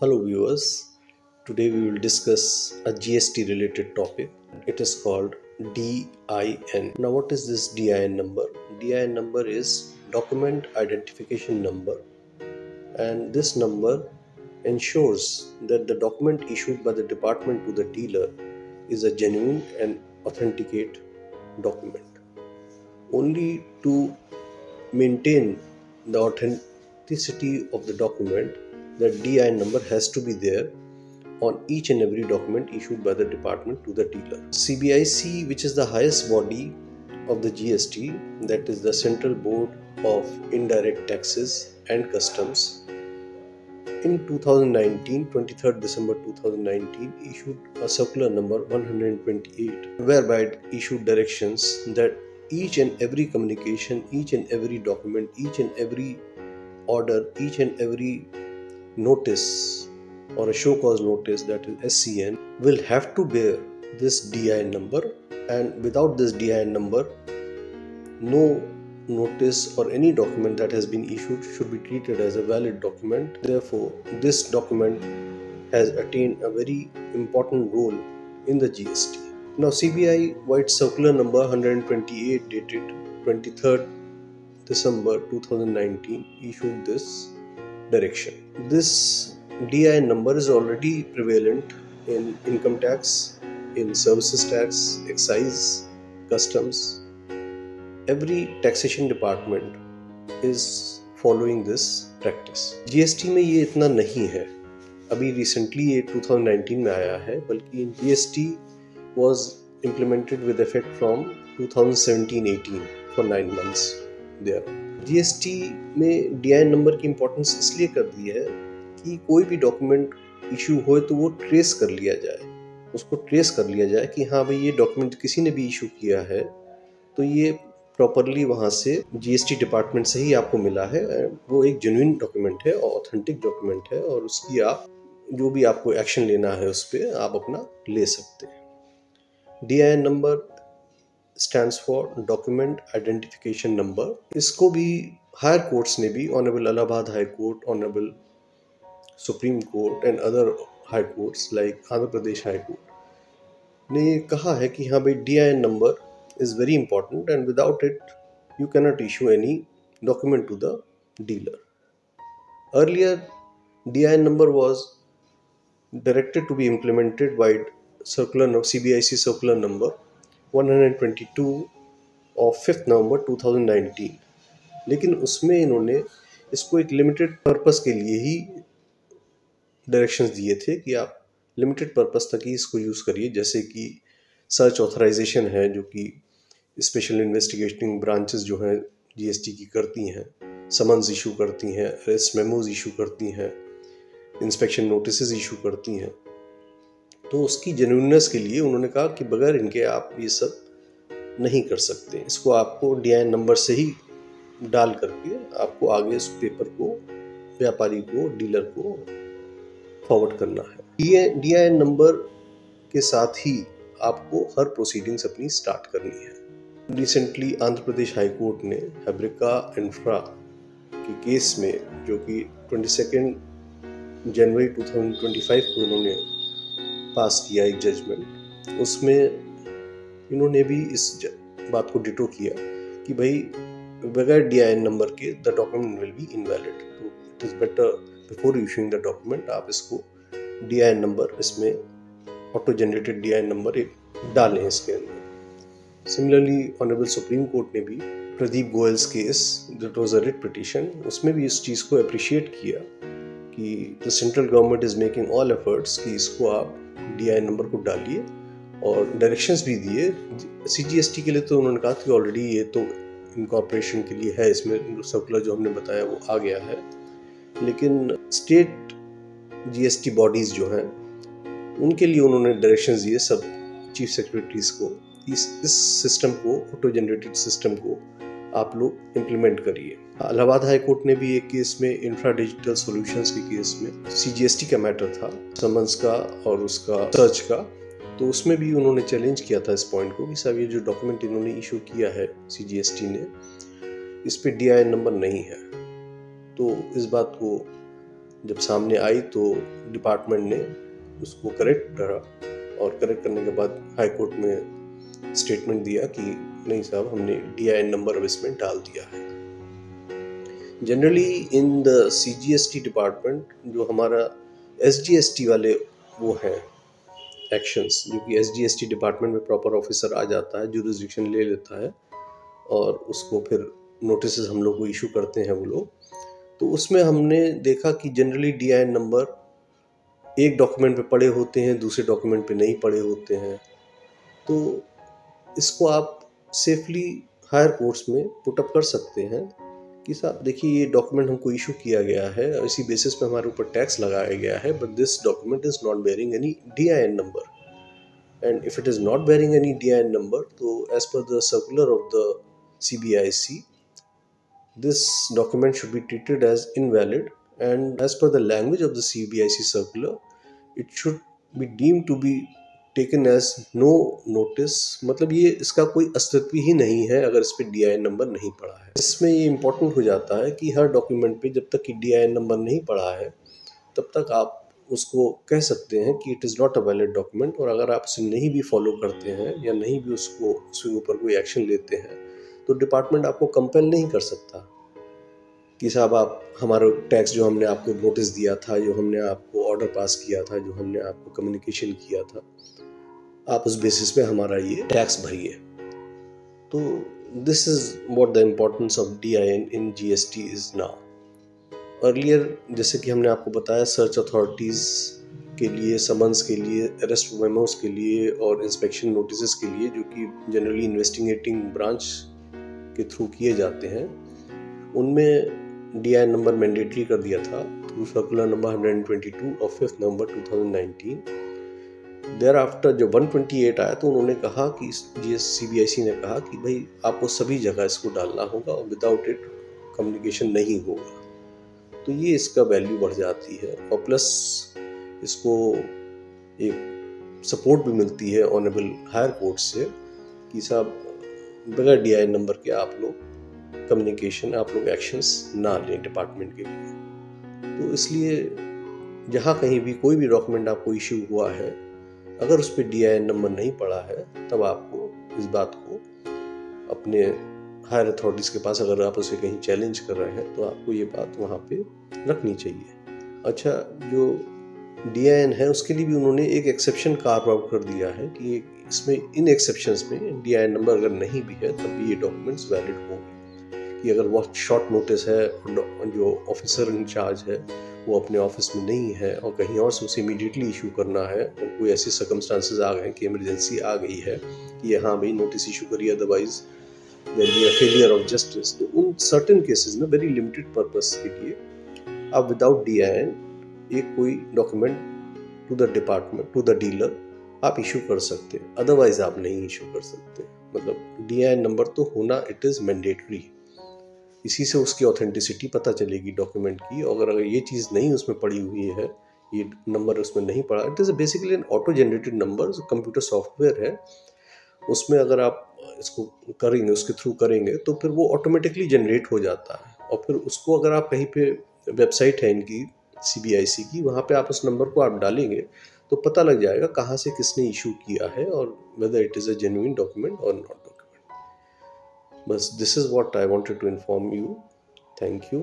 Hello viewers, today we will discuss a GST related topic. It is called DIN. Now what is this DIN number? DIN number is Document Identification Number, and this number ensures that the document issued by the department to the dealer is a genuine and authenticate document. Only to maintain the authenticity of the document, the DIN number has to be there on each and every document issued by the department to the dealer. CBIC, which is the highest body of the GST, that is the Central Board of Indirect Taxes and Customs, in 2019, 23rd December 2019, issued a circular number 128, whereby it issued directions that each and every communication, each and every document, each and every order, each and every notice or a show cause notice, that is SCN, will have to bear this DIN number, and without this DIN number, no notice or any document that has been issued should be treated as a valid document. Therefore, this document has attained a very important role in the GST. Now, CBI White Circular number 128 dated 23rd December 2019 issued this direction. This DIN number is already prevalent in income tax, in services tax, excise, customs. Every taxation department is following this practice. GST में ये इतना नहीं है, अभी recently ये 2019 में आया है, बल्कि GST was implemented with effect from 2017-18 for 9 months there. GST में DIN नंबर की इम्पोर्टेंस इसलिए कर दी है कि कोई भी डॉक्यूमेंट इशू हो तो वो ट्रेस कर लिया जाए, उसको ट्रेस कर लिया जाए कि हाँ भाई ये डॉक्यूमेंट किसी ने भी इशू किया है तो ये प्रॉपरली वहाँ से GST डिपार्टमेंट से ही आपको मिला है, वो एक जेन्युइन डॉक्यूमेंट है और ऑथेंटिक डॉक्यूमेंट है, और उसकी आप जो भी आपको एक्शन लेना है उस पर आप अपना ले सकते हैं। DIN number stands for document identification number. इसको भी हायर कोर्ट्स ने भी, honourable Allahabad high court, honourable supreme court and other high courts like Andhra Pradesh high court ने कहा है कि हाँ भाई DIN number is very important, and without it you cannot issue any document to the dealer. Earlier, DIN number was directed to be implemented by CBIC circular number 122 of 5th November 2019, लेकिन उसमें इन्होंने इसको एक limited purpose के लिए ही directions दिए थे कि आप लिमिटेड पर्पस तक ही इसको यूज़ करिए, जैसे कि सर्च ऑथराइजेशन है जो कि स्पेशल इन्वेस्टिगेटिंग ब्रांचेस जो हैं GST की करती हैं, समन्स इशू करती हैं, अरेस्ट मेमोज इशू करती हैं, इंस्पेक्शन नोटिसेस इशू करती हैं। तो उसकी जेन्युइननेस के लिए उन्होंने कहा कि बगैर इनके आप ये सब नहीं कर सकते, इसको आपको DIN नंबर से ही डाल करके आपको आगे उस पेपर को व्यापारी को, डीलर को फॉरवर्ड करना है। DIN नंबर के साथ ही आपको हर प्रोसीडिंग्स अपनी स्टार्ट करनी है। Recently Andhra Pradesh high court ने हैब्रिका इंफ्रा के केस में, जो कि 22 जनवरी 2025 को इन्होंने पास किया एक जजमेंट, उसमें इन्होंने भी इस बात को डिटो किया कि भाई बगैर DIN नंबर के the document will be invalid, तो it is better before issuing the document आप इसको DIN नंबर, इसमें ऑटो जनरेटेड DIN नंबर एक डालें इसके अंदर। सिमिलरली ऑनरेबल सुप्रीम कोर्ट ने भी Pradeep Goyal's case, that was a writ petition, उसमें भी इस चीज़ को अप्रिशिएट किया कि the central government is making all efforts कि इसको आप DIN नंबर को डालिए, और डायरेक्शंस भी दिए। CGST के लिए तो उन्होंने कहा कि ऑलरेडी ये तो इनकॉर्पोरेशन के लिए है, इसमें सर्कुलर जो हमने बताया वो आ गया है, लेकिन स्टेट GST बॉडीज़ जो हैं उनके लिए उन्होंने डायरेक्शंस दिए सब चीफ सेक्रेटरीज को, इस सिस्टम को, ऑटो जनरेटेड सिस्टम को आप लोग इम्प्लीमेंट करिए। इलाहाबाद हाई कोर्ट ने भी एक केस में, इंफ्रा डिजिटल सॉल्यूशंस के केस में, CGST का मैटर था, समन्स का और उसका सर्च का, तो उसमें भी उन्होंने चैलेंज किया था इस पॉइंट को कि साहब ये जो डॉक्यूमेंट इन्होंने इशू किया है CGST ने, इस पे DIN नंबर नहीं है। तो इस बात को जब सामने आई तो डिपार्टमेंट ने उसको करेक्ट करा, और करेक्ट करने के बाद हाई कोर्ट में स्टेटमेंट दिया कि नहीं साहब, हमने DIN नंबर अब इसमें डाल दिया है। Generally in the CGST department, जो हमारा SGST वाले वो हैं एक्शंस, जो कि SGST डिपार्टमेंट में प्रॉपर ऑफिसर आ जाता है, जुरिसडिक्शन ले लेता है और उसको फिर नोटिस हम लोग को इशू करते हैं वो लोग, तो उसमें हमने देखा कि जनरली DIN नंबर एक डॉक्यूमेंट पे पड़े होते हैं, दूसरे डॉक्यूमेंट पे नहीं पड़े होते हैं। तो इसको आप सेफली हायर कोर्ट्स में पुट अप कर सकते हैं कि साहब देखिए, ये डॉक्यूमेंट हमको इशू किया गया है, इसी बेसिस पे हमारे ऊपर टैक्स लगाया गया है, but this document is not bearing any DIN number, and if it is not bearing any DIN number, तो as per the circular of the CBIC, this document should be treated as invalid, and as per the language of the CBIC circular, it should be deemed to be taken as no notice। मतलब ये इसका कोई अस्तित्व ही नहीं है अगर इस पर DIN नंबर नहीं पड़ा है। इसमें ये इम्पोर्टेंट हो जाता है कि हर डॉक्यूमेंट पे जब तक कि DIN नंबर नहीं पड़ा है तब तक आप उसको कह सकते हैं कि it is not a valid document, और अगर आप उसे नहीं भी फॉलो करते हैं या नहीं भी उसके ऊपर कोई एक्शन लेते हैं तो डिपार्टमेंट आपको कंपेल नहीं कर सकता कि साहब आप हमारा टैक्स, जो हमने आपको नोटिस दिया था, जो हमने आपको ऑर्डर पास किया था, जो हमने आपको कम्युनिकेशन किया था, आप उस बेसिस पे हमारा ये टैक्स भरिए। तो this is what the importance of DIN in GST is now. Earlier जैसे कि हमने आपको बताया, सर्च अथॉरिटीज़ के लिए, समन्स के लिए, अरेस्ट मेमोस के लिए और इंस्पेक्शन नोटिस के लिए, जो कि जनरली इन्वेस्टिगेटिंग ब्रांच के थ्रू किए जाते हैं, उनमें DIN नंबर मैंडेटरी कर दिया था through circular number 122 of 5 November 2019। Thereafter जब 128 आया तो उन्होंने कहा कि CBIC ने कहा कि भाई आपको सभी जगह इसको डालना होगा और विदाउट इट कम्युनिकेशन नहीं होगा। तो ये इसका वैल्यू बढ़ जाती है, और प्लस इसको एक सपोर्ट भी मिलती है ऑनरेबल हायर कोर्ट से कि साहब बगैर DIN नंबर के आप लोग कम्युनिकेशन, आप लोग एक्शंस ना लें डिपार्टमेंट के लिए। तो इसलिए जहाँ कहीं भी कोई भी डॉक्यूमेंट आपको इश्यू हुआ है, अगर उस पर DIN नंबर नहीं पड़ा है, तब आपको इस बात को अपने हायर अथॉरिटीज़ के पास, अगर आप उसे कहीं चैलेंज कर रहे हैं, तो आपको ये बात वहाँ पे रखनी चाहिए। अच्छा, जो DIN है उसके लिए भी उन्होंने एक एक्सेप्शन कार्व आउट कर दिया है कि इसमें, इन एक्सेप्शंस में DIN नंबर अगर नहीं भी है तब भी ये डॉक्यूमेंट्स वैलिड होंगे। कि अगर वो शॉर्ट नोटिस है, जो ऑफिसर इंचार्ज है वो अपने ऑफिस में नहीं है और कहीं और से उसे इमीडिएटली इशू करना है, और कोई ऐसे सर्कमस्टांसेस आ गए कि इमरजेंसी आ गई है कि हाँ भाई नोटिस इशू करिए, otherwise there be a failure of justice, तो उन सर्टेन केसेस में वेरी लिमिटेड पर्पस के लिए आप विदाउट DIN एक कोई document to the department, to the dealer आप इशू कर सकते हैं, अदरवाइज आप नहीं इशू कर सकते। मतलब DIN नंबर तो होना इट इज़ मैंडेटरी। इसी से उसकी ऑथेंटिसिटी पता चलेगी डॉक्यूमेंट की। और अगर ये चीज़ नहीं उसमें पड़ी हुई है, ये नंबर उसमें नहीं पड़ा, it is basically N auto generated number, computer software है, उसमें अगर आप इसको करेंगे, उसके थ्रू करेंगे, तो फिर वो ऑटोमेटिकली जनरेट हो जाता है। और फिर उसको अगर आप कहीं पे, वेबसाइट है इनकी CBIC की, वहाँ पे आप उस नंबर को आप डालेंगे तो पता लग जाएगा कहाँ से किसने इशू किया है और whether it is a genuine document और नॉट डॉक्यूमेंट। बस this is what I wanted to inform you. Thank you.